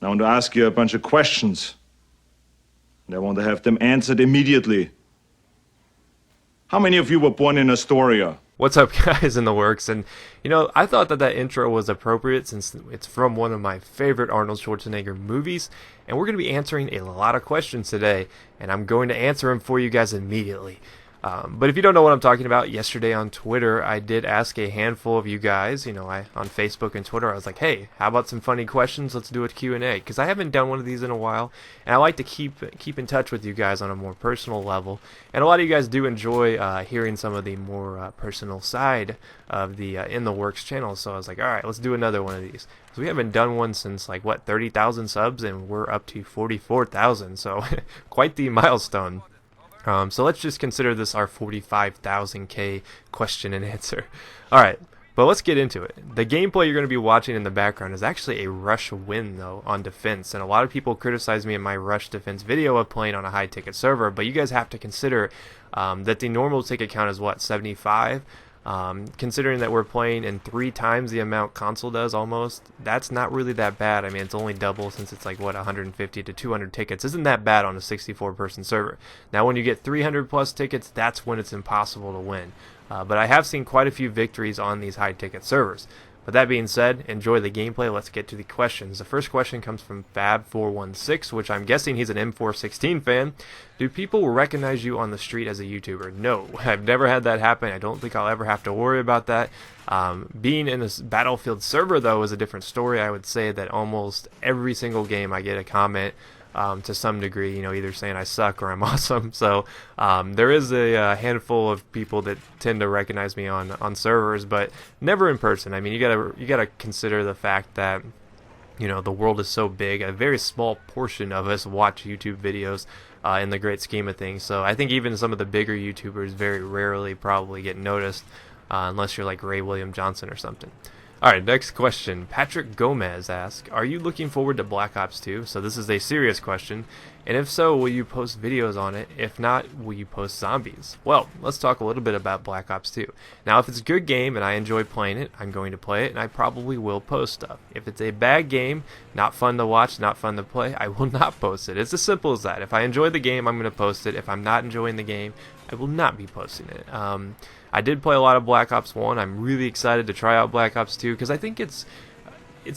I want to ask you a bunch of questions, and I want to have them answered immediately. How many of you were born in Astoria? What's up, guys, in the works? And I thought that intro was appropriate since it's from one of my favorite Arnold Schwarzenegger movies, and we're going to be answering a lot of questions today, and I'm going to answer them for you guys immediately. But if you don't know what I'm talking about, yesterday on Twitter, I did ask a handful of you guys, on Facebook and Twitter, I was like, hey, how about some funny questions? Let's do a Q&A, because I haven't done one of these in a while, and I like to keep in touch with you guys on a more personal level, and a lot of you guys do enjoy hearing some of the more personal side of the In the Works channel, so I was like, all right, let's do another one of these. So we haven't done one since, 30,000 subs, and we're up to 44,000, so quite the milestone. So let's just consider this our 45,000K question and answer. Alright, but let's get into it. The gameplay you're going to be watching in the background is actually a rush win, though, on defense. And a lot of people criticize me in my rush defense video of playing on a high ticket server, but you guys have to consider that the normal ticket count is, 75? Considering that we're playing in 3 times the amount console does almost, that's not really that bad. I mean, it's only double since it's 150 to 200 tickets. Isn't that bad on a 64-person server? Now, when you get 300 plus tickets, that's when it's impossible to win. But I have seen quite a few victories on these high ticket servers. But that being said, enjoy the gameplay. Let's get to the questions. The first question comes from Fab416, which I'm guessing he's an M416 fan. Do people recognize you on the street as a YouTuber? No, I've never had that happen. I don't think I'll ever have to worry about that. Being in this Battlefield server, though, is a different story. I would say that almost every single game I get a comment to some degree, either saying I suck or I'm awesome. So there is a handful of people that tend to recognize me on servers, but never in person. I mean, you gotta consider the fact that the world is so big. A very small portion of us watch YouTube videos in the great scheme of things. So I think even some of the bigger YouTubers very rarely probably get noticed unless you're like Ray William Johnson or something. Alright, next question. Patrick Gomez asks, are you looking forward to Black Ops 2? So this is a serious question. And if so, will you post videos on it? If not, will you post zombies? Well, let's talk a little bit about Black Ops 2. Now, if it's a good game and I enjoy playing it, I'm going to play it, and I probably will post stuff. If it's a bad game, not fun to watch, not fun to play, I will not post it. It's as simple as that. If I enjoy the game, I'm going to post it. If I'm not enjoying the game, I will not be posting it. I did play a lot of Black Ops 1. I'm really excited to try out Black Ops 2 because I think it's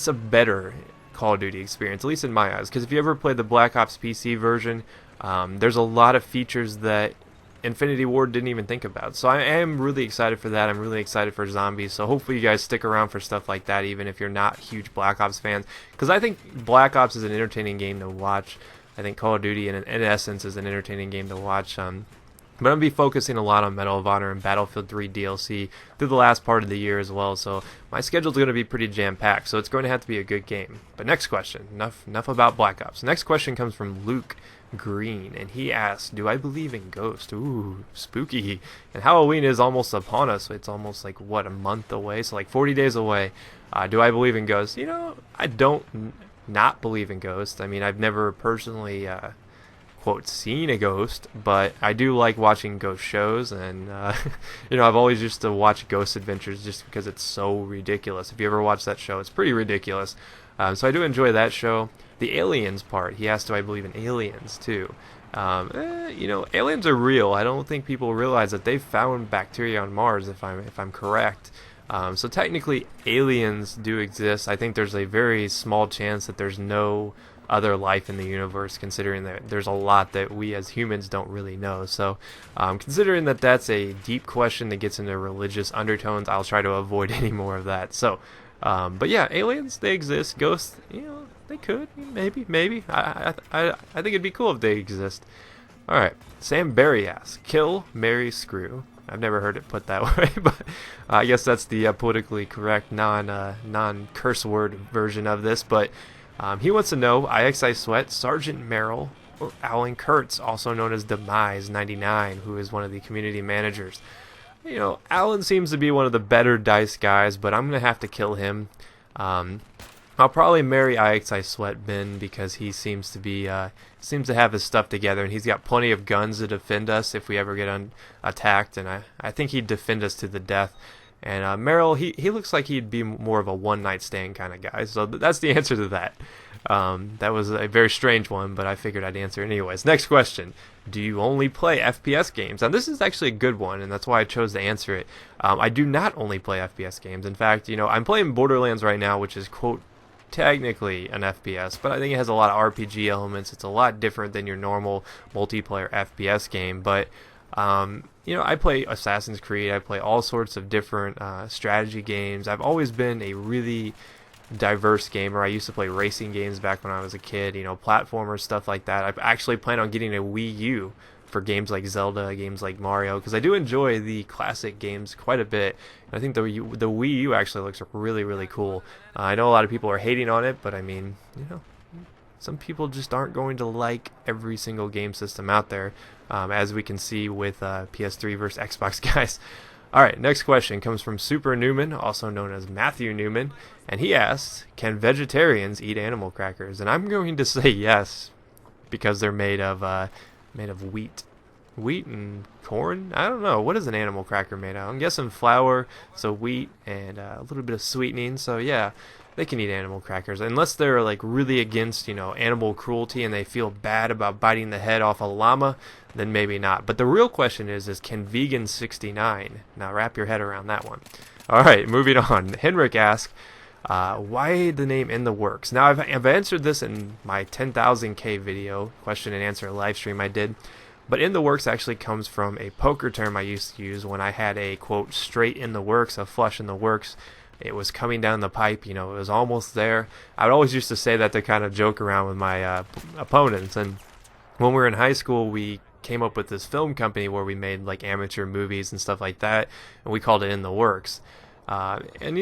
a better Call of Duty experience, at least in my eyes. Because if you ever played the Black Ops PC version, there's a lot of features that Infinity Ward didn't even think about. So I am really excited for that. I'm really excited for zombies. So hopefully you guys stick around for stuff like that, even if you're not huge Black Ops fans. Because I think Black Ops is an entertaining game to watch. I think Call of Duty, in essence, is an entertaining game to watch. But I'm going to be focusing a lot on Medal of Honor and Battlefield 3 DLC through the last part of the year as well, so my schedule's going to be pretty jam-packed, so it's going to have to be a good game. But next question, enough about Black Ops. Next question comes from Luke Green, and he asks, do I believe in ghosts? Ooh, spooky. And Halloween is almost upon us, so it's almost a month away, so 40 days away. Do I believe in ghosts? I don't not believe in ghosts. I mean, I've never personally quote seen a ghost, but I do like watching ghost shows, and I've always used to watch Ghost Adventures just because it's so ridiculous. If you ever watch that show, it's pretty ridiculous. So I do enjoy that show. The aliens part, he asked, do I believe in aliens too? Aliens are real. I don't think people realize that they've found bacteria on Mars, if I'm correct. So technically aliens do exist. I think there's a very small chance that there's no other life in the universe, considering that there's a lot that we as humans don't really know. So considering that that's a deep question that gets into religious undertones, I'll try to avoid any more of that. So but yeah, aliens, they exist. Ghosts, they could, maybe. I think it'd be cool if they exist. Alright, Sam Berry asks, kill, marry, screw. I've never heard it put that way, but I guess that's the politically correct non-curse word version of this. But he wants to know, IXI Sweat, Sergeant Merrill, or Alan Kurtz, also known as Demise99, who is one of the community managers. Alan seems to be one of the better DICE guys, but I'm going to have to kill him. I'll probably marry IXI Sweat Ben because he seems to have his stuff together, and he's got plenty of guns to defend us if we ever get attacked, and I think he'd defend us to the death. And Merrill, he looks like he'd be more of a one-night stand kind of guy, so that's the answer to that. That was a very strange one, but I figured I'd answer it anyways. Next question. Do you only play FPS games? Now, this is actually a good one, and that's why I chose to answer it. I do not only play FPS games. In fact, I'm playing Borderlands right now, which is, quote, technically an FPS, but I think it has a lot of RPG elements. It's a lot different than your normal multiplayer FPS game, but I play Assassin's Creed. I play all sorts of different strategy games. I've always been a really diverse gamer. I used to play racing games back when I was a kid, platformers, stuff like that. I actually plan on getting a Wii U for games like Zelda, games like Mario, because I do enjoy the classic games quite a bit. And I think the Wii U actually looks really, really cool. I know a lot of people are hating on it, but I mean, some people just aren't going to like every single game system out there, as we can see with PS3 versus Xbox guys. Alright, next question comes from Super Newman, also known as Matthew Newman, and he asks, can vegetarians eat animal crackers? And I'm going to say yes, because they're made of wheat. Wheat and corn? I don't know. What is an animal cracker made of? I'm guessing flour, so wheat, and a little bit of sweetening, so yeah. They can eat animal crackers unless they're like really against animal cruelty and they feel bad about biting the head off a llama, then maybe not. But the real question is can vegan 69? Now wrap your head around that one. All right, moving on. Henrik asks, why the name In the Works? Now I've answered this in my 10,000K video question and answer live stream I did. But In the Works actually comes from a poker term I used to use when I had a, quote, straight in the works, a flush in the works. It was coming down the pipe, it was almost there. I would always used to say that to kind of joke around with my opponents. And when we were in high school, we came up with this film company where we made like amateur movies and stuff like that, and we called it In the Works. And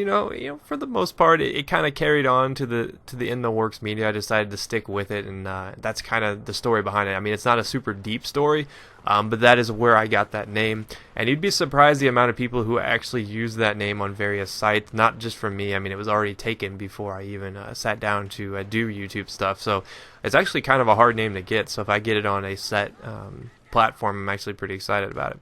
for the most part, it kind of carried on to the In the Works media. I decided to stick with it, and that's kind of the story behind it. I mean, it's not a super deep story, but that is where I got that name. And you'd be surprised the amount of people who actually use that name on various sites, not just from me. I mean, it was already taken before I even sat down to do YouTube stuff. So it's actually kind of a hard name to get. So if I get it on a set platform, I'm actually pretty excited about it.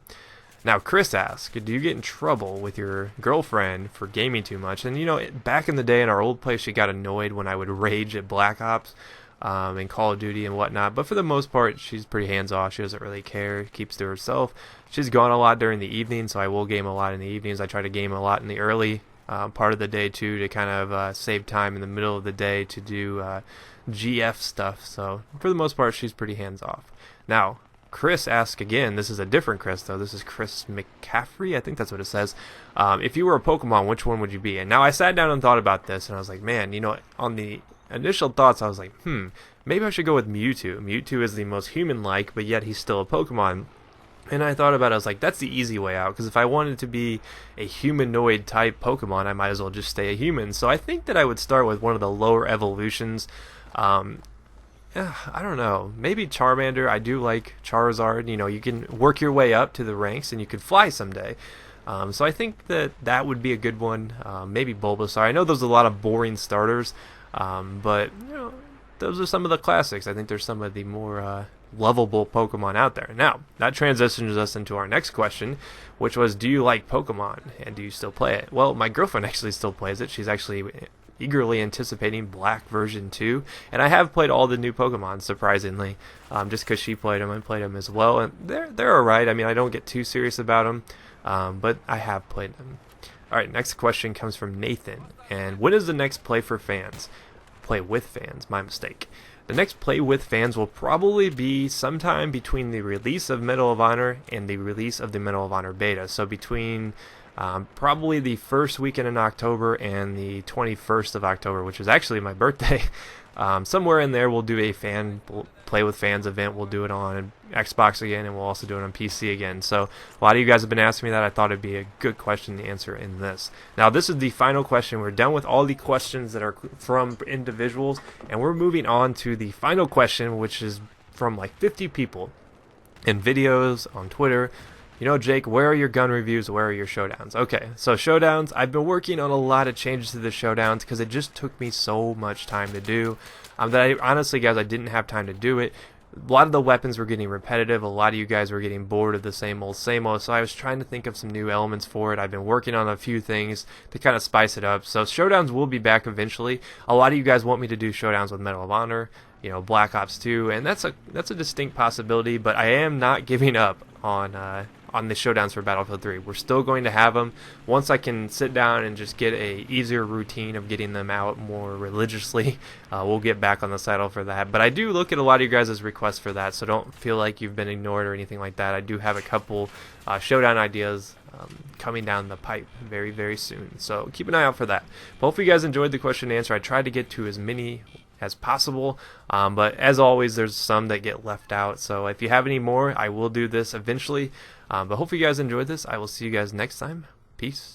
Now, Chris asks, do you get in trouble with your girlfriend for gaming too much? And, back in the day in our old place, she got annoyed when I would rage at Black Ops and Call of Duty and whatnot. But for the most part, she's pretty hands-off. She doesn't really care, keeps to herself. She's gone a lot during the evening, so I will game a lot in the evenings. I try to game a lot in the early part of the day, too, to kind of save time in the middle of the day to do GF stuff. So for the most part, she's pretty hands-off. Now, Chris asks again, this is a different Chris though, this is Chris McCaffrey, I think that's what it says. If you were a Pokemon, which one would you be? And now I sat down and thought about this, and I was like, man, on the initial thoughts, I was like, maybe I should go with Mewtwo. Mewtwo is the most human-like, but yet he's still a Pokemon. And I thought about it, I was like, that's the easy way out, because if I wanted to be a humanoid type Pokemon, I might as well just stay a human. So I think that I would start with one of the lower evolutions. I don't know. Maybe Charmander. I do like Charizard. You can work your way up to the ranks, and you could fly someday. So I think that would be a good one. Maybe Bulbasaur. I know those are a lot of boring starters, but those are some of the classics. I think there's some of the more lovable Pokemon out there. Now, that transitions us into our next question, which was, do you like Pokemon, and do you still play it? Well, my girlfriend actually still plays it. She's actually eagerly anticipating Black version 2, and I have played all the new Pokemon, surprisingly, just because she played them. I played them as well, and they're alright. I mean, I don't get too serious about them, but I have played them. Alright, next question comes from Nathan, and when is the next Play with Fans, my mistake. The next Play with Fans will probably be sometime between the release of Medal of Honor and the release of the Medal of Honor beta, so between probably the first weekend in October and the 21st of October, which is actually my birthday. Somewhere in there, we'll do a Play with Fans event. We'll do it on Xbox again, and we'll also do it on PC again. So a lot of you guys have been asking me that. I thought it'd be a good question to answer in this. Now, this is the final question. We're done with all the questions that are from individuals, and we're moving on to the final question, which is from like 50 people in videos on Twitter. Jake, where are your gun reviews? Where are your showdowns? Okay, so showdowns, I've been working on a lot of changes to the showdowns because it just took me so much time to do that honestly, guys, I didn't have time to do it. a lot of the weapons were getting repetitive. A lot of you guys were getting bored of the same old, same old. So I was trying to think of some new elements for it. I've been working on a few things to kind of spice it up. So showdowns will be back eventually. A lot of you guys want me to do showdowns with Medal of Honor, Black Ops 2, and that's a distinct possibility. But I am not giving up on the showdowns for Battlefield 3. We're still going to have them. Once I can sit down and just get a easier routine of getting them out more religiously, we'll get back on the saddle for that. But I do look at a lot of you guys' requests for that, so don't feel like you've been ignored or anything like that. I do have a couple showdown ideas coming down the pipe very, very soon. So keep an eye out for that. But hopefully you guys enjoyed the question and answer. I tried to get to as many as possible, but as always, there's some that get left out. So if you have any more, I will do this eventually. But hopefully you guys enjoyed this. I will see you guys next time. Peace.